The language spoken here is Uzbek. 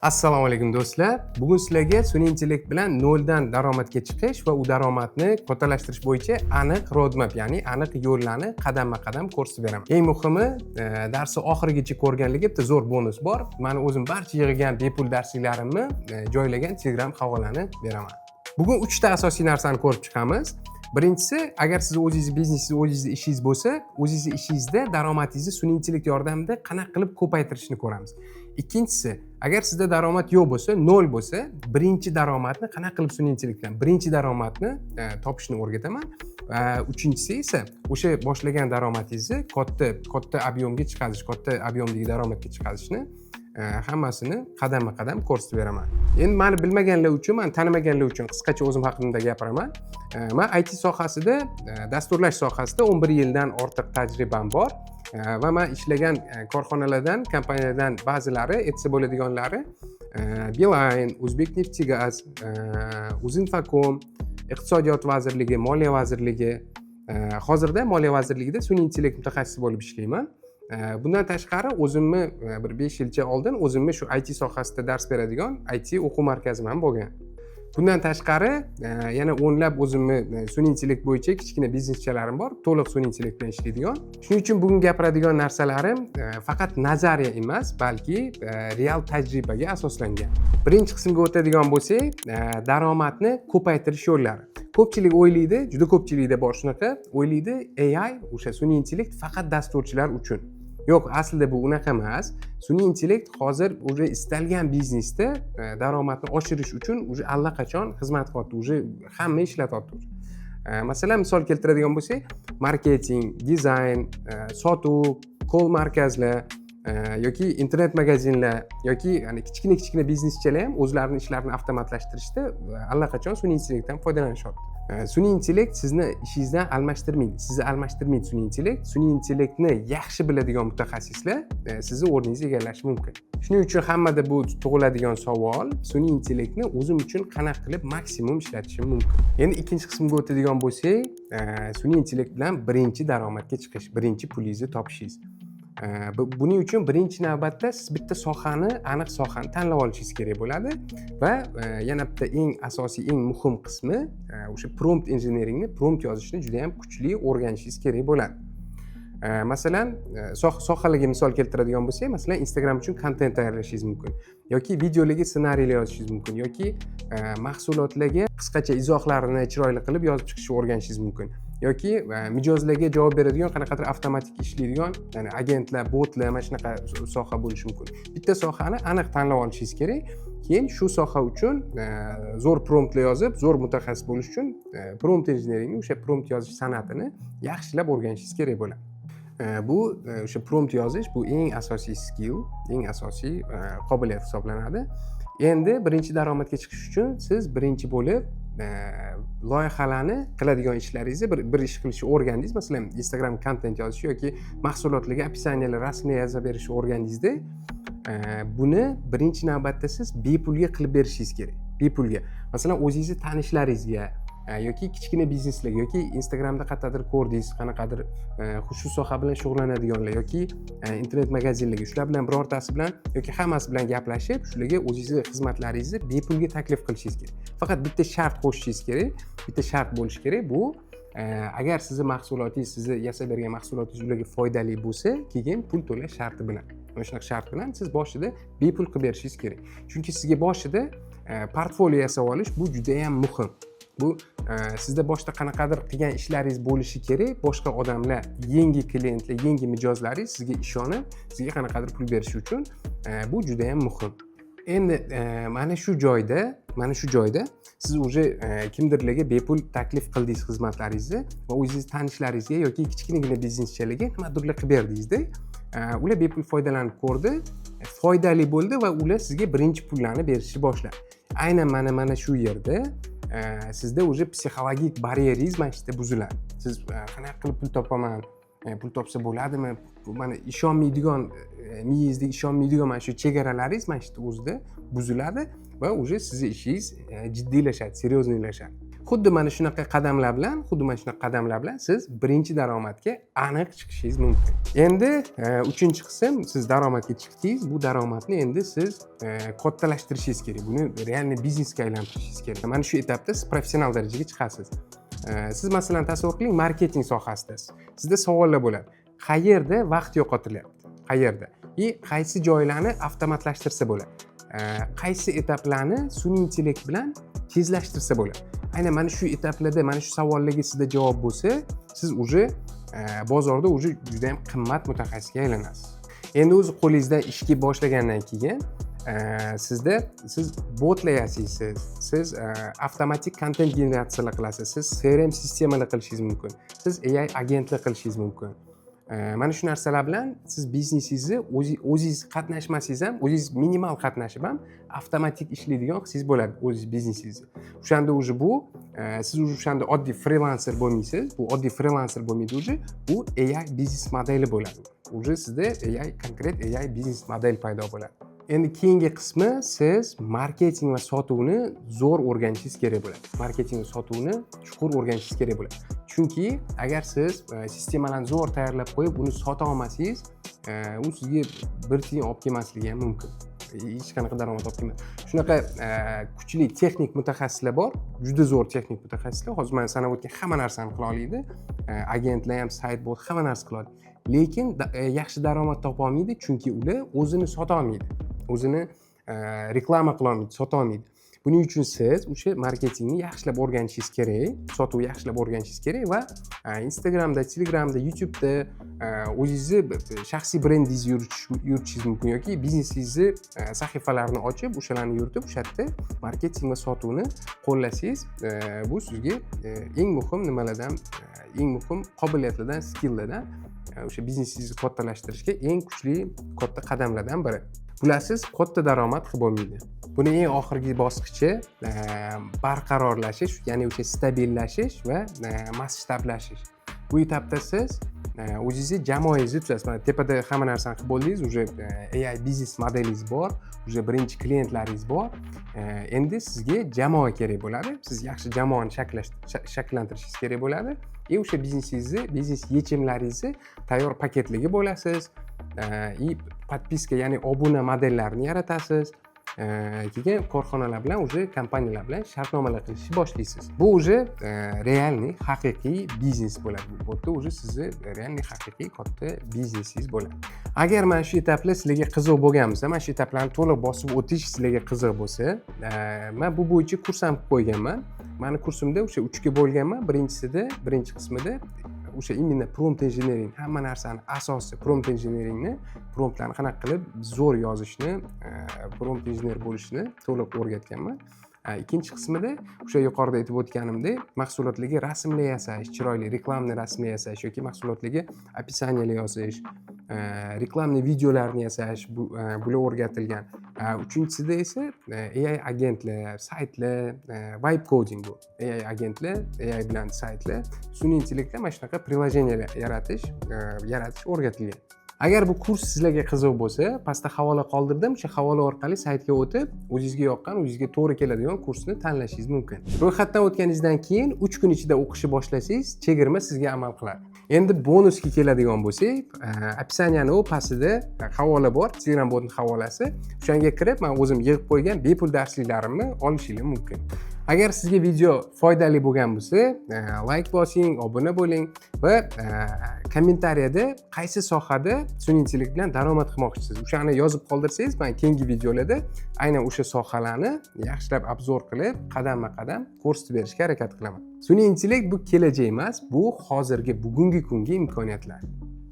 Assalomu alaykum do'stlar. Bugun sizlarga sun'iy intellekt bilan noldan daromadga chiqish va u daromadni kattalashtirish bo'yicha aniq roadmap, ya'ni aniq yo'llarni qadamma-qadam ko'rsatib beraman. Eng muhimi, darsni oxirigacha ko'rganlarga bitta zo'r bonus bor. Mani o'zim barcha yig'ilgan bepul darsliklarimni joylagan Telegram havolani beraman. Bugun 3 ta asosiy narsani ko'rib chiqamiz. Birinchisi, agar siz o'zingiz biznesingiz, o'zingiz ishingiz bo'lsa, o'zingiz ishingizda daromadingizni sun'iy intellekt yordamida qanaqa qilib ko'paytirishni ko'ramiz. Ikkinchisi, agar sizda daromad yo'q bo'lsa, 0 bo'lsa, birinchi daromadni qanaqa qilib sun'iy intellekt bilan birinchi daromadni topishni o'rgataman. Va uchinchisi esa o'sha boshlagan daromadingizni katta ob'yomga chiqarish, katta ob'yomdagi daromadga chiqarishni hammasini qadamma-qadam ko'rsatib beraman. Endi meni bilmaganlar uchun, meni tanimaganlar uchun qisqacha o'zim haqimda gapiraman. Men IT sohasida, dasturlash sohasida 11 yildan ortiq tajribam bor. Va men ishlagan korxonalardan, kompaniyalardan ba'zilari, aytsa bo'ladiganlari Beeline, O'zbekneftgaz, Uzinfocom, Iqtisodiyot vazirligi, Moliya vazirligi, hozirda Moliya vazirligida sun'iy intellekt mutaxassisi bo'lib ishlayman. Bundan tashqari o'zimni bir 5 yilcha oldin o'zimni shu IT sohasida dars beradigan IT o'quv markazim ham bo'lgan. Bundan tashqari yana o'nlab o'zimni sun'iy intellekt bo'yicha kichkina bizneschalarim bor, to'liq sun'iy intellekt bilan ishlaydigan. Shuning uchun bugun gapiradigan narsalarim faqat nazariya emas, balki real tajribaga asoslangan. Birinchi qismga o'tadigan bo'lsak, daromadni ko'paytirish yo'llari. Ko'pchilik o'ylaydi, juda ko'pchilikda bor shunaqa, o'ylaydi AI, o'sha sun'iy intellekt faqat dasturchilar uchun. Yo'q, aslida bu unaqa emas. Sun'iy intellekt hozir o'sha istalgan biznesda daromadni oshirish uchun o'sha allaqachon xizmat qilyapti, o'sha hamma ishlatyapti. Masalan, misol keltiradigan bo'lsak, marketing, dizayn, sotuv, call markazlar yoki internet magazinlar yoki ya'ni kichkina bizneschilar ham o'zlarining ishlarini avtomatlashtirishda allaqachon sun'iy intellektdan foydalanishyapti. Sun'iy intellekt sizni ishingizdan almashtirmaydi. Sizni almashtirmaydi sun'iy intellekt. Sun'iy intellektni yaxshi biladigan mutaxassislar sizni o'rningizni egallashi mumkin. Shuning uchun hammada bu tug'iladigan savol, sun'iy intellektni o'zim uchun qanaqa qilib maksimum ishlatishim mumkin. Endi ikkinchi qismga o'tadigan bo'lsak, sun'iy intellekt bilan birinchi daromadga chiqish, birinchi pulingizni topishingiz. Buning uchun birinchi navbatda siz bitta sohani, aniq sohani tanlab olishingiz kerak bo'ladi va yana bitta eng asosiy, eng muhim qismi o'sha prompt engineeringni, prompt yozishni juda ham kuchli o'rganishingiz kerak bo'ladi. Masalan, sohalarga misol keltiradigan bo'lsak, masalan, Instagram uchun kontent tayyorlashingiz mumkin yoki videolarga ssenariylar yozishingiz mumkin yoki mahsulotlarga qisqacha izohlarini chiroyli qilib yozib chiqishni o'rganishingiz mumkin. Yoki mijozlarga javob beradigan qanaqadir avtomatik ishlaydigan, ya'ni agentlar, botlar, mana shunaqa soha bo'lishi mumkin. Bitta sohani aniq tanlab olishingiz kerak. Keyin shu soha uchun zo'r promptlar yozib, zo'r mutaxassis bo'lish uchun prompt engineeringni, o'sha prompt yozish san'atini yaxshilab o'rganishingiz kerak bo'ladi. Bu o'sha prompt yozish bu eng asosiy skill, eng asosiy qobiliyat hisoblanadi. Endi birinchi daromadga chiqish uchun siz birinchi bo'lib loyihalarni qiladigan ishlaringizni bir ish qilishni o'rgandingiz, masalan, Instagram kontent yozish yoki mahsulotlarga opisiyalar, rasmlar yozib berishni o'rgandingizda, buni birinchi navbatda siz bepulga qilib berishingiz kerak. Bepulga. Masalan, o'zingizni tanishlaringizga yoki kichkina bizneslarga yoki Instagramda qattiqdir ko'rdingiz, qanaqadir shu soha bilan shug'ullanadiganlar yoki internet magazinlarga, shular bilan birortasi bilan yoki hammasi bilan gaplashib, shularga o'zingizni xizmatlaringizni bepulga taklif qilishingiz kerak. Faqat bitta shart qo'shishingiz kerak, bitta shart bo'lishi kerak. Bu agar sizni mahsulotingiz, sizni yasab bergan mahsulotingiz ularga foydali bo'lsa, keyin pul to'lash sharti bilan. Mana shunaqa shart bilan siz boshida bepul qilib berishingiz kerak. Chunki sizga boshida portfolio yasab olish bu juda ham muhim. Bu sizda boshda qanaqadir qilgan ishlaringiz bo'lishi kerak. Boshqa odamlar, yangi klientlar, yangi mijozlaringiz sizga ishonib, sizga qanaqadir pul berishi uchun bu juda ham muhim. Endi mana shu joyda siz уже kimdirlarga bepul taklif qildingiz xizmatlaringizni va o'zingiz tanishlaringizga yoki kichkinagina bizneschilarga nimadirlar qilib berdingizda, ular bepul foydalanib ko'rdi, foydali bo'ldi va ular sizga birinchi pullarni berishni boshladi. Aynan mana shu yerda sizda o'sha psixologik baryeringiz mana shu yerda buziladi. Siz qanaqa qilib pul topaman, pul topsa bo'ladimi? Mana ishonmaydigan, miyangizda ishonmaydigan mana shu chegaralaringiz mana shu yerda o'zida buziladi va o'sha sizning ishingiz jiddiylashadi, seryoznilashadi. xuddi mana shunaqa qadamlar bilan siz birinchi daromadga aniq chiqishingiz mumkin. Endi uchinchi qism, siz daromadga chiqdingiz, bu daromadni endi siz kattalashtirishingiz kerak. Buni realniy biznesga aylantirishingiz kerak. Mana shu etapda siz professional darajaga chiqasiz. Siz masalan tasavvur qiling, marketing sohasidasiz. Sizda savollar bo'ladi. Qayerda vaqt yo'qotilyapti? Qayerda? Qaysi joylarni avtomatlashtirsa bo'ladi? Qaysi etaplarni sun'iy intellekt bilan tezlashtirsa bo'ladi? Aynan mana shu etaplarda, mana shu savollarga sizda javob bo'lsa, siz уже bozorda уже juda ham qimmat mutaxassisga aylanasiz. Endi o'z qo'lingizdan ishga boshlagandan keyin siz botlar yasaysiz, siz avtomatik kontent generatsiyalar qilasiz, siz CRM sistemalar qilishingiz mumkin, siz AI agentlar qilishingiz mumkin. Mana shu narsalar bilan siz biznesingizni o'zingiz qatnashmasangiz ham, o'zingiz minimal qatnashib ham avtomatik ishlaydigan qilsangiz bo'ladi o'zingiz biznesingizni. O'shanda уже bu siz o'shanda oddiy frilanser bo'lmaysiz. Bu oddiy frilanser bo'lmaydi уже, bu AI biznes modeli bo'ladi. Уже sizda konkret AI biznes model paydo bo'ladi. Endi keyingi qismi, siz marketing va sotuvni zo'r o'rganishingiz kerak bo'ladi. Marketing va sotuvni chuqur o'rganishingiz kerak bo'ladi. Chunki agar siz sistemalarni zo'r tayyorlab qo'yib, uni sota olmasangiz, u sizga bir tiyin olib kelmasligi ham mumkin. Hech qanaqa daromad olib kelmaydi. Shunaqa kuchli texnik mutaxassislar bor, juda zo'r texnik mutaxassislar. Hozir men sanab o'tgan hamma narsani qila oladi. Agentlar ham, sayt bot, hamma narsa qila oladi. Lekin yaxshi daromad topa olmaydi, chunki ular o'zini sota olmaydi. O'zini reklama qila olmaydi, sota olmaydi. Buning uchun siz o'sha marketingni yaxshilab o'rganishingiz kerak, sotuvni yaxshilab o'rganishingiz kerak va Instagramda, Telegramda, YouTube'da o'zingizni shaxsiy brendingizni yuritishingiz mumkin yoki biznesingizni sahifalarini ochib, o'shalarni yuritib, o'sha yerda marketing va sotuvni qo'llasangiz, bu sizga eng muhim nimalardan, eng muhim qobiliyatlardan, skilllardan, o'sha biznesingizni kattalashtirishga eng kuchli katta qadamlardan biri. Bilasiz, katta daromad qilib bo'lmaydi. Buni eng oxirgi bosqichi barqarorlashish, ya'ni o'sha stabillashish va masshtablashish. Bu etapda siz o'zingizni jamoangizni tuzasiz. Mana tepada hamma narsani qilib bo'ldingiz, уже AI biznes modelingiz bor, уже birinchi klientlaringiz bor. Endi sizga jamoa kerak bo'ladi. Siz yaxshi jamoani shakllantirishingiz kerak bo'ladi. O'sha biznesingizni, biznes yechimlaringizni tayyor paketlarga bo'lasiz. Podpiska, ya'ni obuna modellarini yaratasiz. Keyin korxonalar bilan, уже kompaniyalar bilan shartnomalar qilishni boshlaysiz. Bu уже realniy haqiqiy biznes bo'ladi. Bu yerda уже sizni realniy haqiqiy katta biznesingiz bo'ladi. Agar mana shu etaplar sizlarga qiziq bo'lgan bo'lsa, mana shu etaplarni to'liq bosib o'tish sizlarga qiziq bo'lsa, men bu bo'yicha kurs ham qilib qo'yganman. Meni kursimda o'sha 3 ga bo'lganman. Birinchi qismida o'sha imенно prompt engineering, hamma narsani asosi prompt engineeringni, promptlarni qanaqa qilib zo'r yozishni, prompt engineer bo'lishni to'liq o'rgatganman. Ikkinchi qismida o'sha yuqorida aytib o'tganimdek, mahsulotlarga rasmlar yasash, chiroyli reklamni rasmlar yasash yoki mahsulotlarga opисаниялар yozish, reklamni videolarni yasash, bular o'rgatilgan. Uchinchisida esa AI agentlar, saytlar, vibe coding bu. AI agentlar, AI bilan saytlar, sun'iy intellektda mana shunaqa prilojenelar yaratish o'rgatilgan. Agar bu kurs sizlarga qiziq bo'lsa, pastda havola qoldirdim. O'sha havola orqali saytga o'tib, o'zingizga yoqqan, o'zingizga to'g'ri keladigan kursni tanlashingiz mumkin. Ro'yxatdan o'tganingizdan keyin 3 kun ichida o'qishni boshlasangiz, chegirma sizga amal qiladi. Endi bonusga keladigan bo'lsak, описаниyaning pastida havola bor, Telegram botning havolasi. O'shanga kirib, men o'zim yig'ib qo'ygan bepul darsliklarimni olishingiz mumkin. Agar sizga video foydali bo'lgan bo'lsa, like bosing, obuna bo'ling va kommentariyada qaysi sohada sun'iy intellekt bilan daromad qilmoqchisiz, o'shani yozib qoldirsangiz, men keyingi videolarda aynan o'sha sohalarni yaxshilab obzor qilib, qadamma-qadam ko'rsatib berishga harakat qilaman. Sun'iy intellekt bu kelajak emas, bu hozirgi, bugungi kungi imkoniyatlar.